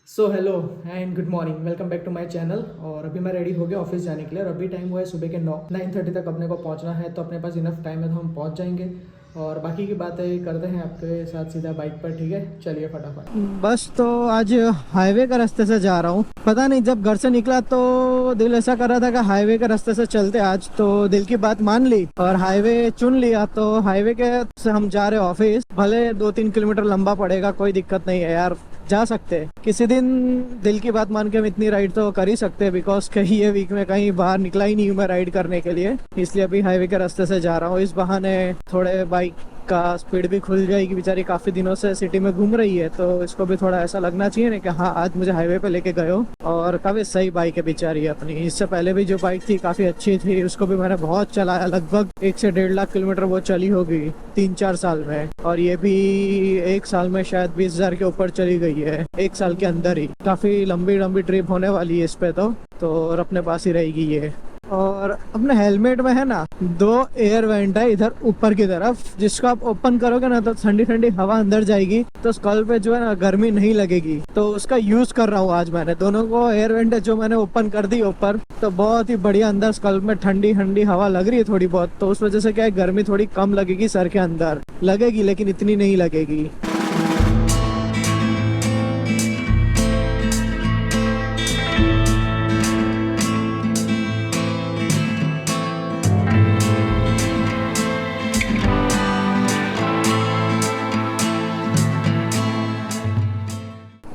So hello and good morning, welcome back to my channel. और अभी मैं ready हो गया ऑफिस जाने के लिए और अभी टाइम हुआ है सुबह के 9:30 तक अपने को पहुंचना है, तो अपने पास इनफ टाइम है तो हम पहुंच जाएंगे। और बाकी की बातें करते हैं आपके साथ सीधा बाइक पर, ठीक है? चलिए फटाफट। बस तो आज हाईवे का रास्ते से जा रहा हूँ। पता नहीं, जब घर से निकला तो दिल ऐसा कर रहा था कि हाईवे के रास्ते से चलते आज, तो दिल की बात मान ली और हाईवे चुन लिया। तो हाईवे के से हम जा रहे ऑफिस, भले 2-3 किलोमीटर लंबा पड़ेगा, कोई दिक्कत नहीं है यार, जा सकते हैं। किसी दिन दिल की बात मान के हम इतनी राइड तो कर ही सकते हैं, बिकॉज कहीं ये वीक में कहीं बाहर निकला ही नहीं हूँ मैं राइड करने के लिए, इसलिए अभी हाईवे के रास्ते से जा रहा हूँ। इस बहाने थोड़े बाइक का स्पीड भी खुल जाएगी, बेचारी काफी दिनों से सिटी में घूम रही है, तो इसको भी थोड़ा ऐसा लगना चाहिए ना कि हाँ आज मुझे हाईवे पे लेके गए हो। और काफी सही बाइक है बेचारी अपनी। इससे पहले भी जो बाइक थी काफी अच्छी थी, उसको भी मैंने बहुत चलाया, लगभग 1 से 1.5 लाख किलोमीटर वो चली होगी 3-4 साल में। और ये भी 1 साल में शायद 20,000 के ऊपर चली गई है, 1 साल के अंदर ही। काफी लंबी ट्रिप होने वाली है इस पे तो और अपने पास ही रहेगी ये। और अपने हेलमेट में है ना 2 एयर वेंट है इधर ऊपर की तरफ, जिसको आप ओपन करोगे ना तो ठंडी ठंडी हवा अंदर जाएगी, तो स्कल पे जो है ना गर्मी नहीं लगेगी। तो उसका यूज कर रहा हूँ आज मैंने। दोनों को एयर वेंट जो मैंने ओपन कर दी ऊपर, तो बहुत ही बढ़िया अंदर स्कल में ठंडी ठंडी हवा लग रही है थोड़ी बहुत। तो उस वजह से क्या है, गर्मी थोड़ी कम लगेगी, सर के अंदर लगेगी लेकिन इतनी नहीं लगेगी।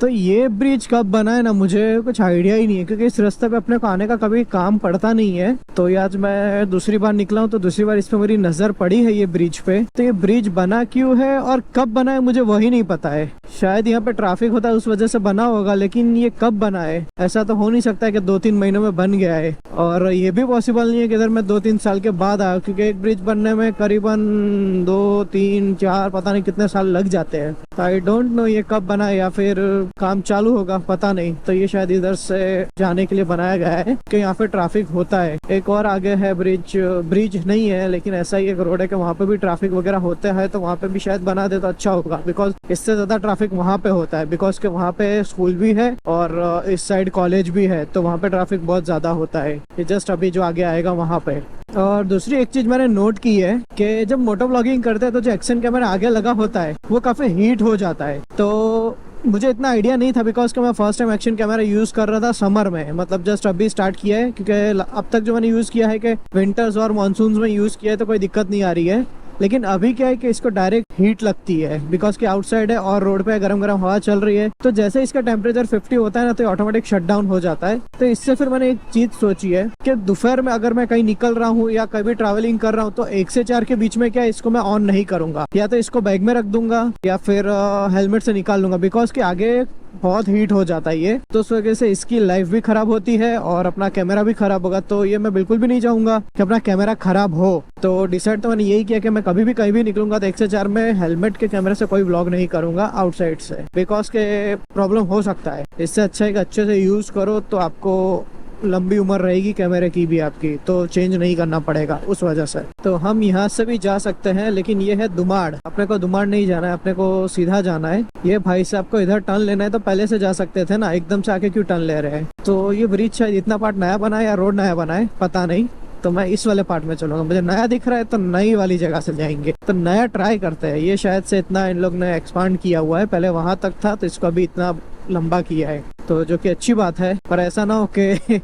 तो ये ब्रिज कब बना है ना, मुझे कुछ आइडिया ही नहीं है, क्योंकि इस रास्ते पे अपने को आने का कभी काम पड़ता नहीं है। तो ये आज मैं दूसरी बार निकला हूँ, तो दूसरी बार इस पे मेरी नजर पड़ी है ये ब्रिज पे। तो ये ब्रिज बना क्यों है और कब बना है मुझे वही नहीं पता है। शायद यहाँ पे ट्रैफिक होता है उस वजह से बना होगा, लेकिन ये कब बना है ऐसा तो हो नहीं सकता है कि 2-3 महीनों में बन गया है। और ये भी पॉसिबल नहीं है कि इधर मैं 2-3 साल के बाद आया, क्योंकि एक ब्रिज बनने में करीबन 2-3-4 पता नहीं कितने साल लग जाते हैं। तो आई डोंट नो ये कब बना है या फिर काम चालू होगा, पता नहीं। तो ये शायद इधर से जाने के लिए बनाया गया है कि यहाँ पे ट्रैफिक होता है। एक और आगे है ब्रिज नहीं है लेकिन ऐसा ही एक रोड है कि वहाँ पे भी ट्रैफिक वगैरह होता है, तो वहाँ पे भी शायद बना दे तो अच्छा होगा, बिकॉज इससे ज्यादा ट्रैफिक वहाँ पे होता है, बिकॉज के वहाँ पे स्कूल भी है और इस साइड कॉलेज भी है, तो वहाँ पे ट्रैफिक बहुत ज्यादा होता है। ये जस्ट अभी जो आगे आएगा वहाँ पे। और दूसरी एक चीज मैंने नोट की है कि जब मोटो ब्लॉगिंग करते हैं तो जो एक्शन कैमरा आगे लगा होता है वो काफी हीट हो जाता है। तो मुझे इतना आइडिया नहीं था, बिकॉज कि मैं first time action camera use कर रहा था समर में, मतलब जस्ट अभी स्टार्ट किया है, क्योंकि अब तक जो मैंने यूज किया है कि विंटर्स और मानसून में यूज किया है तो कोई दिक्कत नहीं आ रही है। लेकिन अभी क्या है कि इसको डायरेक्ट हीट लगती है, बिकॉज कि आउटसाइड है और रोड पे गरम गरम हवा चल रही है, तो जैसे इसका टेम्परेचर 50 होता है ना तो ऑटोमेटिक शट डाउन हो जाता है। तो इससे फिर मैंने एक चीज सोची है कि दोपहर में अगर मैं कहीं निकल रहा हूँ या कभी ट्रैवलिंग कर रहा हूँ तो 1 से 4 के बीच में क्या इसको मैं ऑन नहीं करूंगा, या तो इसको बैग में रख दूंगा या फिर हेलमेट से निकाल लूंगा, बिकॉज कि आगे बहुत हीट हो जाता है ये, तो उस वजह से इसकी लाइफ भी खराब होती है और अपना कैमरा भी खराब होगा। तो ये मैं बिल्कुल भी नहीं चाहूंगा कि अपना कैमरा खराब हो। तो डिसाइड तो मैंने यही किया कि मैं कभी भी कहीं भी निकलूंगा तो 1 से 4 में हेलमेट के कैमरे से कोई व्लॉग नहीं करूंगा आउटसाइड से, बिकॉज के प्रॉब्लम हो सकता है। इससे अच्छा है कि अच्छे से यूज करो तो आपको लंबी उम्र रहेगी कैमरे की भी आपकी, तो चेंज नहीं करना पड़ेगा उस वजह से। तो हम यहाँ से भी जा सकते हैं, लेकिन ये है दुमाड़। अपने को दुमाड़ नहीं जाना है, अपने को सीधा जाना है। ये भाई साहब को इधर टर्न लेना है तो पहले से जा सकते थे ना, एकदम से आके क्यों टर्न ले रहे हैं। तो ये ब्रिज शायद इतना पार्ट नया बना है या रोड नया बना है पता नहीं, तो मैं इस वाले पार्ट में चलूंगा। मुझे नया दिख रहा है तो नई वाली जगह से जाएंगे, तो नया ट्राई करते हैं। ये शायद से इतना इन लोग ने एक्सपांड किया हुआ है, पहले वहां तक था तो इसको अभी इतना लंबा किया है, तो जो कि अच्छी बात है। पर ऐसा ना हो कि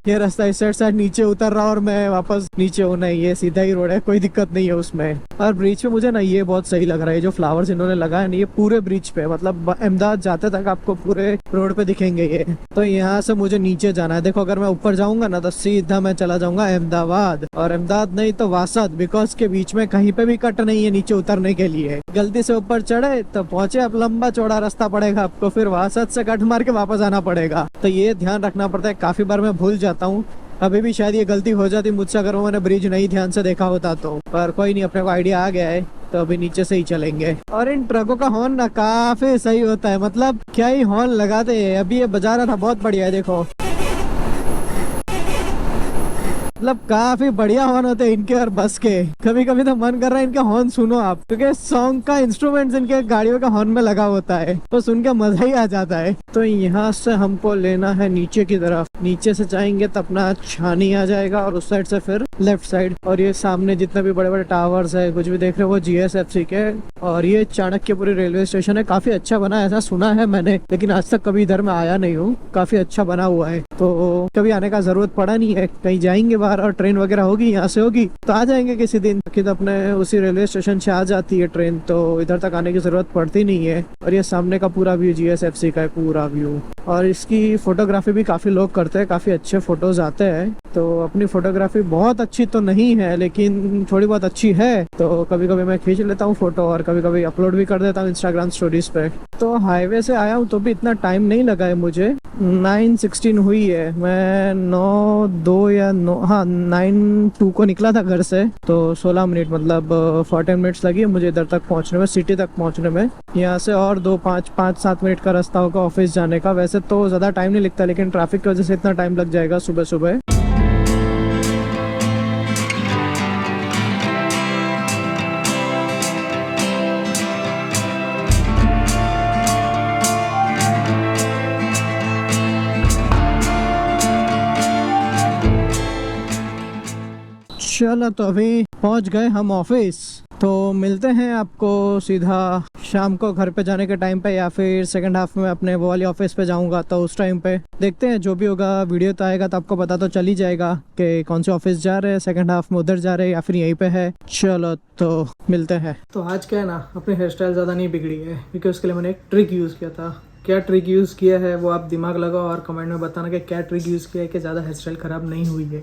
ये रास्ता इस साइड नीचे उतर रहा और मैं वापस नीचे हूँ, नहीं, ये सीधा ही रोड है, कोई दिक्कत नहीं है उसमें। और ब्रिज पे मुझे ना ये बहुत सही लग रहा है, जो फ्लावर्स इन्होंने लगाए ना ये पूरे ब्रिज पे, मतलब अहमदाबाद जाते तक आपको पूरे रोड पे दिखेंगे ये। तो यहाँ से मुझे नीचे जाना है। देखो अगर मैं ऊपर जाऊंगा ना तो सीधा मैं चला जाऊंगा अहमदाबाद, और अहमदाबाद नहीं तो वासद, बिकॉज के बीच में कहीं पे भी कट नहीं है नीचे उतरने के लिए। गलती से ऊपर चढ़े तो पहुंचे, अब लंबा चौड़ा रास्ता पड़ेगा आपको, फिर वासद से कट मार के वापस आना पड़ेगा। तो ये ध्यान रखना पड़ता है, काफी बार मैं भूल जाता हूँ अभी भी शायद ये गलती हो जाती मुझसे अगर मैंने ब्रिज नहीं ध्यान से देखा होता तो, पर कोई नहीं, अपने को आइडिया आ गया है तो अभी नीचे से ही चलेंगे। और इन ट्रकों का हॉर्न ना काफी सही होता है, मतलब क्या ही हॉर्न लगाते हैं। अभी ये बजा रहा था, बहुत बढ़िया है, देखो मतलब काफी बढ़िया हॉर्न होते हैं इनके और बस के। कभी कभी तो मन कर रहा है इनके हॉर्न सुनो आप, क्योंकि सॉन्ग का इंस्ट्रूमेंट्स इनके गाड़ियों का हॉर्न में लगा होता है तो सुन के मजा ही आ जाता है। तो यहाँ से हमको लेना है नीचे की तरफ, नीचे से जाएंगे तो अपना छानी आ जाएगा और उस साइड से फिर लेफ्ट साइड। और ये सामने जितने भी बड़े बड़े टावर्स है कुछ भी देख रहे हो वो GSFC के। और ये चाणक्यपुरी रेलवे स्टेशन है, काफी अच्छा बना है ऐसा सुना है मैंने, लेकिन आज तक कभी इधर में आया नहीं हूँ। काफी अच्छा बना हुआ है तो कभी आने का जरूरत पड़ा नहीं है। कहीं जाएंगे बाहर और ट्रेन वगैरह होगी यहाँ से होगी तो आ जाएंगे किसी दिन, कि तो अपने उसी रेलवे स्टेशन से आ जाती है ट्रेन तो इधर तक आने की जरूरत पड़ती नहीं है। और ये सामने का पूरा व्यू GSFC का है, पूरा व्यू। और इसकी फोटोग्राफी भी काफी लोग करते हैं, काफी अच्छे फोटोज आते हैं। तो अपनी फोटोग्राफी बहुत अच्छी तो नहीं है लेकिन थोड़ी बहुत अच्छी है, तो कभी कभी मैं खींच लेता हूँ फोटो और कभी कभी अपलोड भी कर देता हूँ इंस्टाग्राम स्टोरीज पे। तो हाईवे से आया हूँ तो भी इतना टाइम नहीं लगा है मुझे, 9:16 हुई है। मैं 9:02 या 9:02 को निकला था घर से, तो 16 मिनट मतलब 14 मिनट्स लगी मुझे इधर तक पहुंचने में, सिटी तक पहुंचने में। यहाँ से और 5-7 मिनट का रास्ता होगा ऑफिस जाने का। वैसे तो ज़्यादा टाइम नहीं लगता लेकिन ट्रैफिक की वजह से इतना टाइम लग जाएगा सुबह सुबह। चलो तो अभी पहुंच गए हम ऑफिस, तो मिलते हैं आपको सीधा शाम को घर पे जाने के टाइम पे, या फिर सेकंड हाफ में अपने वो वाली ऑफिस पे जाऊंगा तो उस टाइम पे देखते हैं। जो भी होगा वीडियो तो आएगा तो आपको पता तो चल ही जाएगा कि कौन से ऑफिस जा रहे हैं, सेकंड हाफ में उधर जा रहे हैं या फिर यहीं पे है। चलो तो मिलते हैं। तो आज क्या है ना, अपनी हेयर स्टाइल ज़्यादा नहीं बिगड़ी है क्योंकि उसके लिए मैंने एक ट्रिक यूज़ किया था। क्या ट्रिक यूज़ किया है वो आप दिमाग लगाओ और कमेंट में बताना कि क्या ट्रिक यूज़ किया है कि ज़्यादा हेयर स्टाइल ख़राब नहीं हुई है।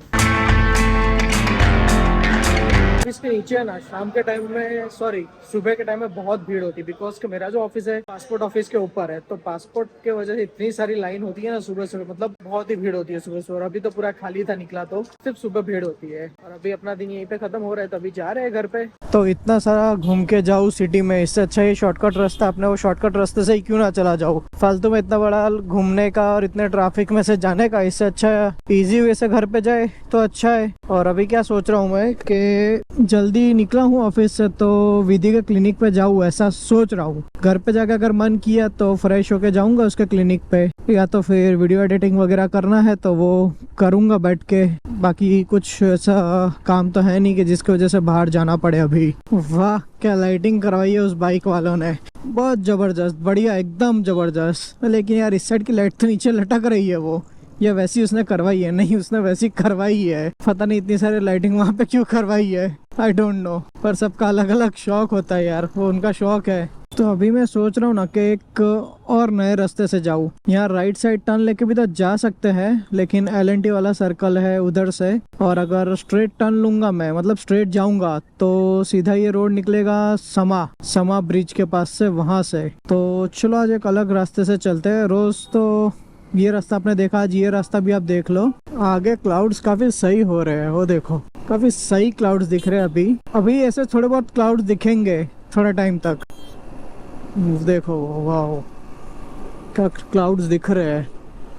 इसके नीचे है ना शाम के टाइम में, सॉरी सुबह के टाइम में बहुत भीड़ होती है, बिकॉज कि मेरा जो ऑफिस है पासपोर्ट ऑफिस के ऊपर है, तो पासपोर्ट के वजह से इतनी सारी लाइन होती है ना सुबह सुबह, मतलब बहुत ही भीड़ होती है सुबह सुबह। अभी तो पूरा खाली था निकला तो सिर्फ सुबह भीड़ होती है। और अभी अपना दिन यहीं पे खत्म हो रहा है तो अभी जा रहे हैं घर पे। तो इतना सारा घूम के जाऊँ सिटी में, इससे अच्छा ये शॉर्टकट रास्ता अपने वो शॉर्टकट रास्ते से ही क्यों ना चला जाऊँ, फालतू में इतना बड़ा घूमने का और इतने ट्रैफिक में से जाने का। इससे अच्छा इजी वे से घर पे जाए तो अच्छा है। और अभी क्या सोच रहा हूँ मैं कि जल्दी निकला हूँ ऑफिस से तो विधि के क्लिनिक पे जाऊँ, ऐसा सोच रहा हूँ। घर पे जाकर अगर मन किया तो फ्रेश होके जाऊंगा उसके क्लिनिक पे, या तो फिर वीडियो एडिटिंग वगैरह करना है तो वो करूंगा बैठ के। बाकी कुछ ऐसा काम तो है नहीं कि जिसकी वजह से बाहर जाना पड़े अभी। वाह क्या लाइटिंग करवाई है उस बाइक वालों ने, बहुत जबरदस्त, बढ़िया एकदम जबरदस्त। लेकिन यार इस साइड की लाइट तो नीचे लटक रही है, वो या वैसी उसने करवाई है? नहीं उसने वैसी करवाई है, पता नहीं इतनी सारी लाइटिंग वहाँ पे क्यों करवाई है, आई डोंट नो। पर सबका अलग अलग शौक होता है यार, वो उनका शौक है। तो अभी मैं सोच रहा हूँ ना कि एक और नए रास्ते से जाऊँ। यहाँ राइट साइड टर्न लेके भी तो जा सकते हैं लेकिन LNT वाला सर्कल है उधर से, और अगर स्ट्रेट टर्न लूंगा मैं, मतलब स्ट्रेट जाऊंगा तो सीधा ये रोड निकलेगा समा ब्रिज के पास से, वहां से। तो चलो आज एक अलग रास्ते से चलते हैं। रोज तो ये रास्ता आपने देखा, आज ये रास्ता भी आप देख लो। आगे क्लाउड्स काफी सही हो रहे हैं, वो देखो काफी सही क्लाउड्स दिख रहे हैं। अभी ऐसे थोड़े बहुत क्लाउड्स दिखेंगे थोड़ा टाइम तक, देखो वाह क्या क्लाउड्स दिख रहे हैं।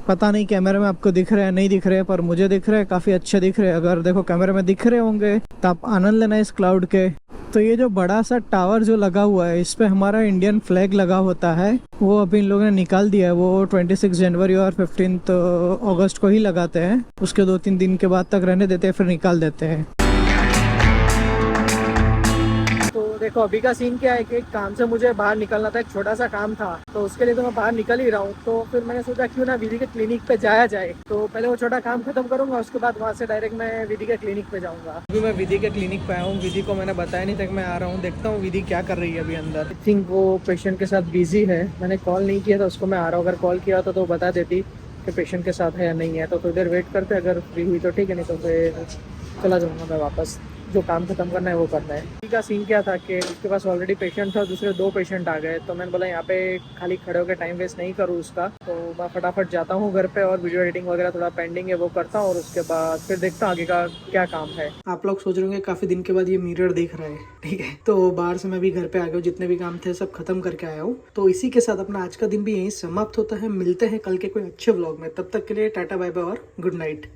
पता नहीं कैमरे में आपको दिख रहे हैं नहीं दिख रहे हैं, पर मुझे दिख रहे हैं, काफी अच्छे दिख रहे हैं। अगर देखो कैमरे में दिख रहे होंगे तो आप आनंद लेना इस क्लाउड के। तो ये जो बड़ा सा टावर जो लगा हुआ है इस पे हमारा इंडियन फ्लैग लगा होता है, वो अभी इन लोगों ने निकाल दिया है। वो 26 जनवरी और 15 अगस्त को ही लगाते हैं, उसके 2-3 दिन के बाद तक रहने देते हैं फिर निकाल देते हैं। देखो अभी का सीन क्या है कि एक काम से मुझे बाहर निकलना था, एक छोटा सा काम था, तो उसके लिए तो मैं बाहर निकल ही रहा हूँ। तो फिर मैंने सोचा क्यों ना विधि के क्लिनिक पे जाया जाए। तो पहले वो छोटा काम खत्म करूंगा, उसके बाद वहाँ से डायरेक्ट मैं विधि के क्लिनिक पे जाऊंगा। अभी मैं विधि के क्लिनिक पे आया हूँ, विधि को मैंने बताया नहीं था कि मैं आ रहा हूँ। देखता हूँ विधि क्या कर रही है अभी अंदर। आई थिंक वो पेशेंट के साथ बिजी है, मैंने कॉल नहीं किया था उसको मैं आ रहा हूँ। अगर कॉल किया होता तो बता देती कि पेशेंट के साथ है या नहीं है। तो इधर वेट करते, अगर फ्री हुई तो ठीक है, नहीं तो फिर चला जाऊँगा मैं वापस। जो काम खत्म करना है वो करना है। का सीन क्या था कि उसके पास ऑलरेडी पेशेंट था, दूसरे 2 पेशेंट आ गए, तो मैंने बोला यहाँ पे खाली खड़े होकर टाइम वेस्ट नहीं करूँ उसका, तो मैं फटाफट जाता हूँ घर पे और वीडियो एडिटिंग वगैरह थोड़ा पेंडिंग है वो करता हूँ और उसके बाद फिर देखता हूँ आगे का क्या काम है। आप लोग सोच रहे होंगे काफ़ी दिन के बाद ये मिरर देख रहा है, ठीक है, तो बाहर से मैं भी घर पे आ गया हूँ, जितने भी काम थे सब खत्म करके आया हूँ। तो इसी के साथ अपना आज का दिन भी यहीं समाप्त होता है। मिलते हैं कल के कोई अच्छे व्लॉग में, तब तक के लिए टाटा बाय बाय और गुड नाइट।